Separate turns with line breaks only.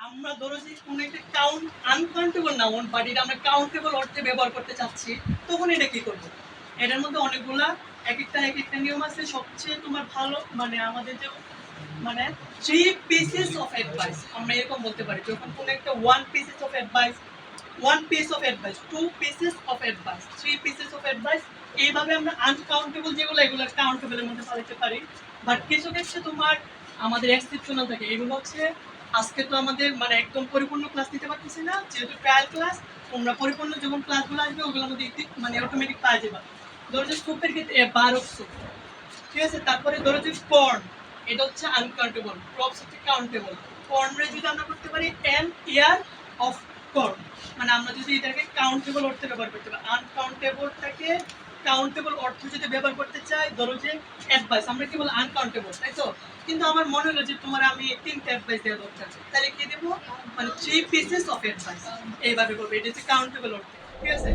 আমরা ধরো যে কোনো একটা আনকাউন্টেবল নাউন বাট এটা আমরা কাউন্টেবল অর্থে ব্যবহার করতে চাচ্ছি, তখন এটা কি করবো? এটার মধ্যে অনেকগুলা এক একটা নিয়ম আছে। সবচেয়ে তোমার ভালো মানে আমাদের যে মানে 3 pieces of advice আমরা এরকম বলতে পারি। যখন কোনো একটা 1 pieces of advice, 1 piece of advice, 2 pieces of advice, 3 pieces of advice, এইভাবে আমরা আনকাউন্টেবল যেগুলো এগুলো কাউন্টেবল এর মধ্যে ফেলাতে পারি। বাট কিছু ক্ষেত্রে তোমার আমাদের এক্সেপশনাল থাকে। এগুলো হচ্ছে আজকে তো আমাদের মানে একদম পরিপূর্ণ ক্লাস নিতে পারতেছি না, যেহেতু ট্রায়াল ক্লাস। তোমরা পরিপূর্ণ যখন ক্লাসগুলো আসবে ওগুলোর মধ্যে মানে অটোমেটিক পাওয়া যাবে। ধরো যে স্কুপের ক্ষেত্রে 12 স্কুপ, ঠিক আছে। তারপরে ধরো যে কর্ন, এটা হচ্ছে আনকাউন্টেবল, ক্রপস হচ্ছে কাউন্টেবল। কর্নরে যদি আমরা করতে পারি এন ইয়ার অফ কর্ন, মানে আমরা যদি এটাকে কাউন্টেবল অর্থে ব্যবহার করতে পারি। আনকাউন্টেবলটাকে কাউন্টেবল অর্থ যদি ব্যবহার করতে চাই, ধরো যে অ্যাডভাইস, আমরা কি বলি আনকাউন্টেবল, তাই তো। কিন্তু আমার মনে হলো যে তোমার আমি 3টা অ্যাডভাইস দেওয়া দরকার, তাহলে কি দেবো? মানে 3 pieces of advice, এইভাবে করবে। এটা হচ্ছে কাউন্টেবল অর্থ, ঠিক আছে।